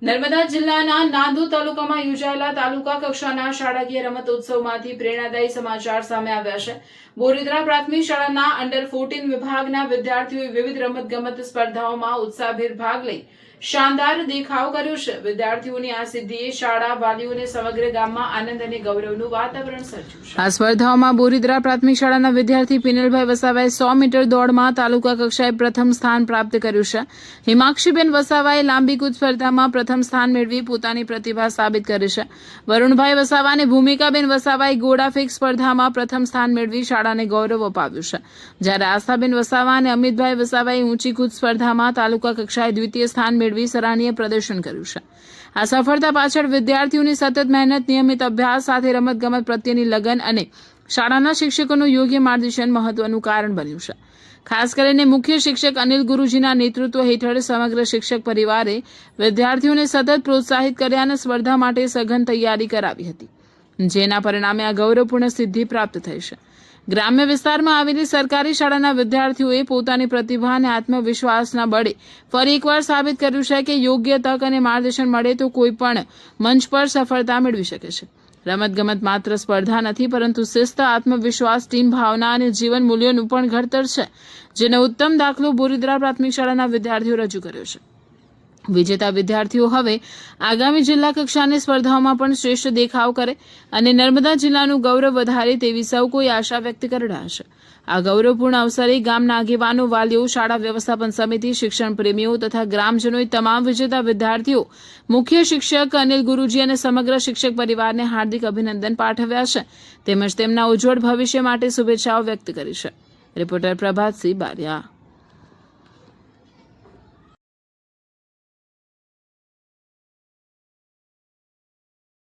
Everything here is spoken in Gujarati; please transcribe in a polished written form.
નર્મદા જિલ્લાના નાંદોદ તાલુકામાં યોજાયેલા તાલુકા કક્ષાના શાળાકીય રમતોત્સવમાંથી પ્રેરણાદાયી સમાચાર સામે આવ્યા છે। બોરીદ્રા પ્રાથમિક શાળાના અંડર 14 વિભાગના વિદ્યાર્થીઓએ વિવિધ રમતગમત સ્પર્ધાઓમાં ઉત્સાહભેર ભાગ લઈ શાનદાર દેખાવ કર્યો છે। વિદ્યાર્થીઓની આ સિદ્ધિએ શાળા વાલીઓને સમગ્ર ગામમાં આનંદ અને ગૌરવનું વાતાવરણ સર્જ્યું છે। આ સ્પર્ધાઓમાં બોરીદ્રા પ્રાથમિક શાળાના વિદ્યાર્થી પિનલભાઈ વસાવાએ 100 મીટર દોડમાં તાલુકા કક્ષાએ પ્રથમ સ્થાન પ્રાપ્ત કર્યું છે। હિમાક્ષીબેન વસાવાએ લાંબી કૂદ સ્પર્ધામાં પ્રથમ સ્થાન મેળવી પોતાની પ્રતિભા સાબિત કરી છે। વરુણભાઈ વસાવા અને ભૂમિકાબેન વસાવાએ ગોળા ફેંક સ્પર્ધામાં પ્રથમ સ્થાન મેળવી શાળાને ગૌરવ અપાવ્યું છે, જ્યારે આસ્થાબેન વસાવા અને અમિતભાઈ વસાવાએ ઊંચી કૂદ સ્પર્ધામાં તાલુકા કક્ષાએ દ્વિતીય સ્થાન મેળવી સરાહનીય પ્રદર્શન કર્યું છે। આ સફળતા પાછળ વિદ્યાર્થીઓની સતત મહેનત, નિયમિત અભ્યાસ સાથે રમતગમત પ્રત્યેની લગન અને શાળાના શિક્ષકોનું યોગ્ય માર્ગદર્શન મહત્વનું કારણ બન્યું છે। ખાસ કરીને મુખ્ય શિક્ષક અનિલ ગુરુજીના નેતૃત્વ હેઠળ સમગ્ર શિક્ષક પરિવારે વિદ્યાર્થીઓને સતત પ્રોત્સાહિત કર્યા અને સ્પર્ધા માટે સઘન તૈયારી કરાવી હતી, જેના પરિણામે આ ગૌરવપૂર્ણ સિદ્ધિ પ્રાપ્ત થઈ છે। ગ્રામ્ય વિસ્તારમાં આવેલી સરકારી શાળાના વિદ્યાર્થીઓએ પોતાની પ્રતિભા અને આત્મવિશ્વાસના બળે ફરી એકવાર સાબિત કર્યું છે કે યોગ્ય તક અને માર્ગદર્શન મળે તો કોઈ પણ મંચ પર સફળતા મેળવી શકે છે। રમતગમત માત્ર સ્પર્ધા નથી, પરંતુ શિસ્ત, આત્મવિશ્વાસ, ટીમ ભાવના અને જીવન મૂલ્યોનું પણ ઘડતર છે, જેનો ઉત્તમ દાખલો બોરીદ્રા પ્રાથમિક શાળાના વિદ્યાર્થીઓ રજૂ કર્યો છે। વિજેતા વિદ્યાર્થીઓ હવે આગામી જિલ્લા કક્ષાની સ્પર્ધાઓમાં પણ શ્રેષ્ઠ દેખાવ કરે અને નર્મદા જિલ્લાનું ગૌરવ વધારે તેવી સૌ કોઈ આશા વ્યક્ત કરી રહ્યા છે। આ ગૌરવપૂર્ણ અવસરે ગામના આગેવાનો, વાલીઓ, શાળા વ્યવસ્થાપન સમિતિ, શિક્ષણ પ્રેમીઓ તથા ગ્રામજનોએ તમામ વિજેતા વિદ્યાર્થીઓ, મુખ્ય શિક્ષક અનિલ ગુરુજી અને સમગ્ર શિક્ષક પરિવારને હાર્દિક અભિનંદન પાઠવ્યા છે, તેમજ તેમના ઉજ્જવળ ભવિષ્ય માટે શુભેચ્છાઓ વ્યક્ત કરી છે। રિપોર્ટર પ્રભાતસિંહ બારિયા।